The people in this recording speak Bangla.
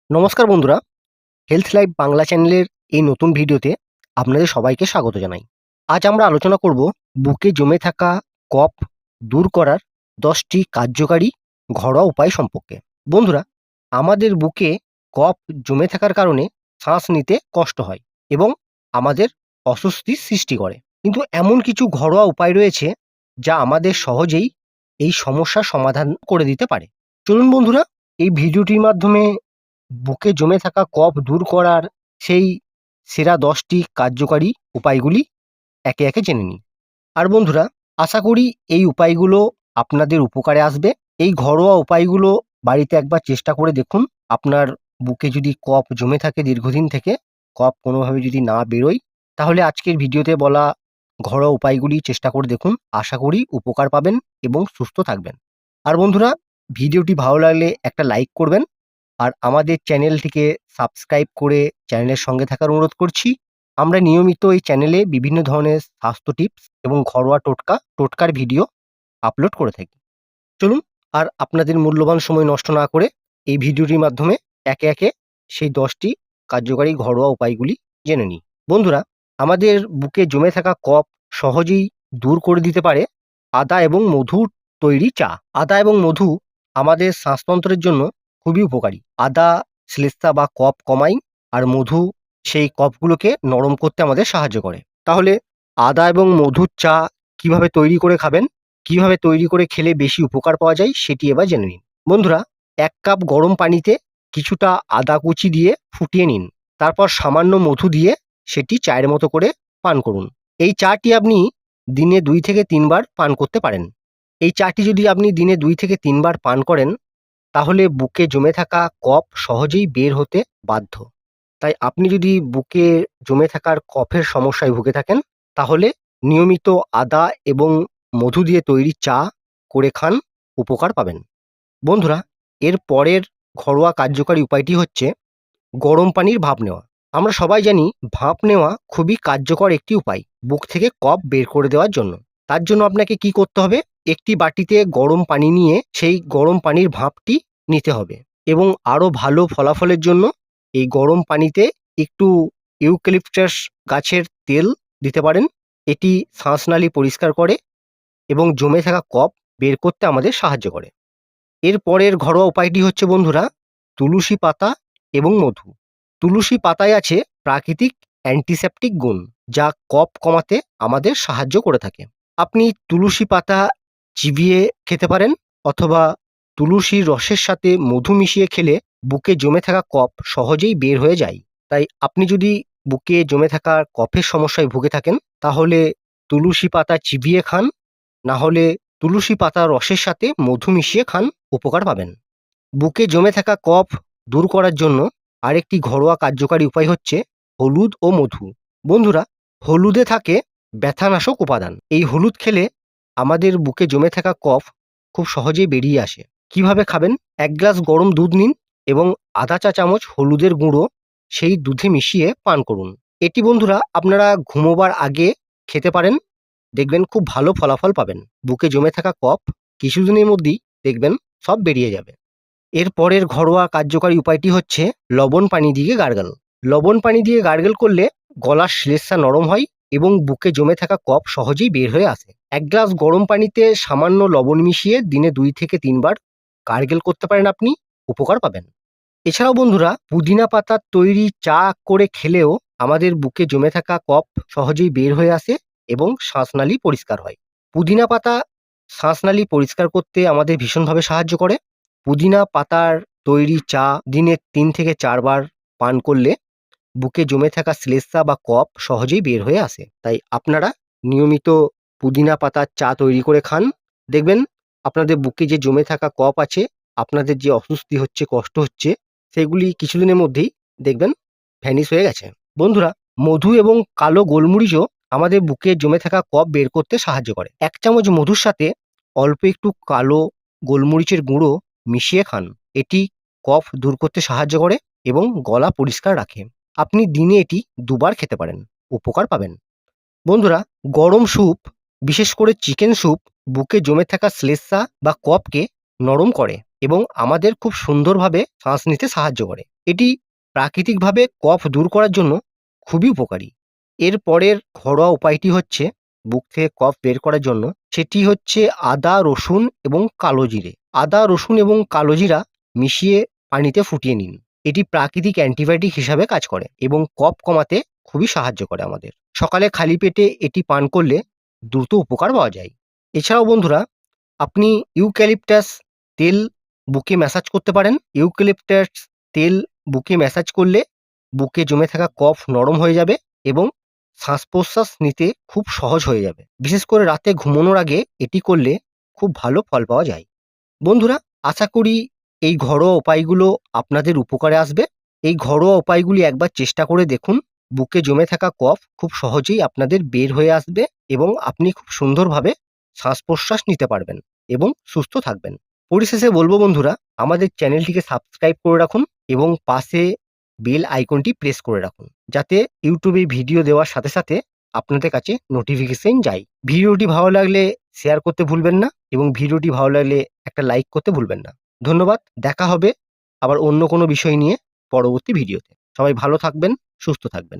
নমস্কার বন্ধুরা, হেলথ লাইফ বাংলা চ্যানেলের এই নতুন ভিডিওতে আপনাদের সবাইকে স্বাগত জানাই। আজ আমরা আলোচনা করব বুকে জমে থাকা কফ দূর করার 10টি কার্যকারী ঘরোয়া উপায় সম্পর্কে। বন্ধুরা, আমাদের বুকে কফ জমে থাকার কারণে শ্বাস নিতে কষ্ট হয় এবং আমাদের অস্বস্তির সৃষ্টি করে। কিন্তু এমন কিছু ঘরোয়া উপায় রয়েছে যা আমাদের সহজেই এই সমস্যার সমাধান করে দিতে পারে। চলুন বন্ধুরা, এই ভিডিওটির মাধ্যমে বুকে জমে থাকা কফ দূর করার সেই সেরা 10টি কার্যকারী উপায়গুলি একে একে জেনে নিই। আর বন্ধুরা, আশা করি এই উপায়গুলো আপনাদের উপকারে আসবে। এই ঘরোয়া উপায়গুলো বাড়িতে একবার চেষ্টা করে দেখুন। আপনার বুকে যদি কফ জমে থাকে দীর্ঘদিন থেকে, কফ কোনোভাবে যদি না বেরোয়, তাহলে আজকের ভিডিওতে বলা ঘরোয়া উপায়গুলি চেষ্টা করে দেখুন। আশা করি উপকার পাবেন এবং সুস্থ থাকবেন। আর বন্ধুরা, ভিডিওটি ভালো লাগলে একটা লাইক করবেন আর আমাদের চ্যানেলটিকে সাবস্ক্রাইব করে চ্যানেলের সঙ্গে থাকার অনুরোধ করছি। আমরা নিয়মিত এই চ্যানেলে বিভিন্ন ধরনের স্বাস্থ্য টিপস এবং ঘরোয়া টোটকার ভিডিও আপলোড করে থাকি। চলুন, আর আপনাদের মূল্যবান সময় নষ্ট না করে এই ভিডিওটির মাধ্যমে একে একে সেই 10টি কার্যকারী ঘরোয়া উপায়গুলি জেনে নিই। বন্ধুরা, আমাদের বুকে জমে থাকা কফ সহজেই দূর করে দিতে পারে আদা এবং মধুর তৈরি চা। আদা এবং মধু আমাদের শ্বাসতন্ত্রের জন্য খুবই উপকারী। আদা শ্লেষ্মা বা কফ কমায়, আর মধু সেই কফগুলোকে নরম করতে আমাদের সাহায্য করে। তাহলে আদা এবং মধুর চা কিভাবে তৈরি করে খাবেন, কিভাবে তৈরি করে খেলে বেশি উপকার পাওয়া যায়, সেটি এবার জেনে নিন। বন্ধুরা, 1 কাপ গরম পানিতে কিছুটা আদা কুচি দিয়ে ফুটিয়ে নিন। তারপর সামান্য মধু দিয়ে সেটি চায়ের মতো করে পান করুন। এই চাটি আপনি দিনে 2 থেকে 3 বার পান করতে পারেন। এই চাটি যদি আপনি দিনে 2 থেকে 3 বার পান করেন, তাহলে বুকে জমে থাকা কফ সহজেই বের হতে বাধ্য। তাই আপনি যদি বুকে জমে থাকার কফের সমস্যায় ভুগে থাকেন, তাহলে নিয়মিত আদা এবং মধু দিয়ে তৈরি চা করে খান, উপকার পাবেন। বন্ধুরা, এর পরের ঘরোয়া কার্যকারী উপায়টি হচ্ছে গরম পানির ভাপ নেওয়া। আমরা সবাই জানি ভাপ নেওয়া খুবই কার্যকর একটি উপায় বুক থেকে কফ বের করে দেওয়ার জন্য। তার জন্য আপনাকে কি করতে হবে? একটি বাটিতে গরম পানি নিয়ে সেই গরম পানির ভাপটি নিতে হবে এবং আরও ভালো ফলাফলের জন্য এই গরম পানিতে একটু ইউক্যালিপটাস গাছের তেল দিতে পারেন। এটি শ্বাসনালী পরিষ্কার করে এবং জমে থাকা কফ বের করতে আমাদের সাহায্য করে। এর পরের ঘরোয়া উপায়টি হচ্ছে বন্ধুরা তুলসী পাতা এবং মধু। তুলসী পাতায় আছে প্রাকৃতিক অ্যান্টিসেপটিক গুণ, যা কফ কমাতে আমাদের সাহায্য করে থাকে। আপনি তুলসী পাতা চিবিয়ে খেতে পারেন, অথবা তুলসীর রসের সাথে মধু মিশিয়ে খেলে বুকে জমে থাকা কফ সহজেই বের হয়ে যায়। তাই আপনি যদি বুকে জমে থাকা কফের সমস্যায় ভুগে থাকেন, তাহলে তুলসী পাতা চিবিয়ে খান, না হলে তুলসী পাতা রসের সাথে মধু মিশিয়ে খান, উপকার পাবেন। বুকে জমে থাকা কফ দূর করার জন্য আরেকটি ঘরোয়া কার্যকারী উপায় হচ্ছে হলুদ ও মধু। বন্ধুরা, হলুদে থাকে ব্যথানাশক উপাদান। এই হলুদ খেলে আমাদের বুকে জমে থাকা কফ খুব সহজেই বেরিয়ে আসে। কিভাবে খাবেন? 1 গ্লাস গরম দুধ নিন এবং আধা চা চামচ হলুদের গুঁড়ো সেই দুধে মিশিয়ে পান করুন। এটি বন্ধুরা আপনারা ঘুমোবার আগে খেতে পারেন, দেখবেন খুব ভালো ফলাফল পাবেন। বুকে জমে থাকা কফ কিছুদিনের মধ্যেই দেখবেন সব বেরিয়ে যাবে। এর পরের ঘরোয়া কার্যকারী উপায়টি হচ্ছে লবণ পানি দিয়ে গার্গল। লবণ পানি দিয়ে গার্গল করলে গলার শ্লেষ্মা নরম হয় এবং বুকে জমে থাকা কফ সহজেই বের হয়ে আসে। 1 গ্লাস গরম পানিতে সামান্য লবণ মিশিয়ে দিনে 2 থেকে 3 বার গার্গল করতে পারেন, আপনি উপকার পাবেন। এছাড়াও বন্ধুরা, পুদিনা পাতার তৈরি চা করে খেলেও আমাদের বুকে জমে থাকা কফ সহজেই বের হয়ে আসে এবং শ্বাসনালী পরিষ্কার হয়। পুদিনা পাতা শ্বাসনালী পরিষ্কার করতে আমাদের ভীষণভাবে সাহায্য করে। পুদিনা পাতার তৈরি চা দিনে 3 থেকে 4 বার পান করলে বুকে জমে থাকা শ্লেষ্মা বা কফ সহজেই বের হয়ে আসে। তাই আপনারা নিয়মিত পুদিনা পাতার চা তৈরি করে খান, দেখবেন আপনাদের বুকে যে জমে থাকা কফ আছে, আপনাদের যে অস্বস্তি হচ্ছে, কষ্ট হচ্ছে, সেগুলি কিছুদিনের মধ্যেই দেখবেন ভ্যানিশ হয়ে গেছে। বন্ধুরা, মধু এবং কালো গোলমরিচও আমাদের বুকে জমে থাকা কফ বের করতে সাহায্য করে। 1 চামচ মধুর সাথে অল্প একটু কালো গোলমরিচের গুঁড়ো মিশিয়ে খান। এটি কফ দূর করতে সাহায্য করে এবং গলা পরিষ্কার রাখে। আপনি দিনে এটি 2 বার খেতে পারেন, উপকার পাবেন। বন্ধুরা, গরম স্যুপ, বিশেষ করে চিকেন স্যুপ, বুকে জমে থাকা শ্লেষ্মা বা কফকে নরম করে। এবং আমাদের খুব সুন্দরভাবে শ্বাস নিতে সাহায্য করে। এটি প্রাকৃতিকভাবে কফ দূর করার জন্য খুবই উপকারী। এর পরের ঘরোয়া উপায়টি হচ্ছে বুক থেকে কফ বের করার জন্য, সেটি হচ্ছে আদা, রসুন এবং কালো জিরে। আদা, রসুন এবং কালো জিরা মিশিয়ে পানিতে ফুটিয়ে নিন। এটি প্রাকৃতিক অ্যান্টিবায়োটিক হিসাবে কাজ করে এবং কফ কমাতে খুবই সাহায্য করে আমাদের। সকালে খালি পেটে এটি পান করলে দ্রুত উপকার পাওয়া যায়। এছাড়াও বন্ধুরা, আপনি ইউক্যালিপটাস তেল বুকে ম্যাসাজ করতে পারেন। ইউক্যালিপটাস তেল বুকে ম্যাসাজ করলে বুকে জমে থাকা কফ নরম হয়ে যাবে এবং শ্বাস-প্রশ্বাস নিতে খুব সহজ হয়ে যাবে। বিশেষ করে রাতে ঘুমানোর আগে এটি করলে খুব ভালো ফল পাওয়া যায়। বন্ধুরা, আশা করি এই ঘরোয়া উপায়গুলো আপনাদের উপকারে আসবে। এই ঘরোয়া উপায়গুলি একবার চেষ্টা করে দেখুন। বুকে জমে থাকা কফ খুব সহজেই আপনাদের বের হয়ে আসবে এবং আপনি খুব সুন্দরভাবে শ্বাস-প্রশ্বাস নিতে পারবেন এবং সুস্থ থাকবেন। পরিশেষে বলব বন্ধুরা, আমাদের চ্যানেলটিকে সাবস্ক্রাইব করে রাখুন এবং পাশে বেল আইকনটি প্রেস করে রাখুন, যাতে ইউটিউবে ভিডিও দেওয়ার সাথে সাথে আপনাদের কাছে নোটিফিকেশন যায়। ভিডিওটি ভালো লাগলে শেয়ার করতে ভুলবেন না এবং ভিডিওটি ভালো লাগলে একটা লাইক করতে ভুলবেন না। ধন্যবাদ। দেখা হবে আবার অন্য কোনো বিষয় নিয়ে পরবর্তী ভিডিওতে। সবাই ভালো থাকবেন, সুস্থ থাকবেন।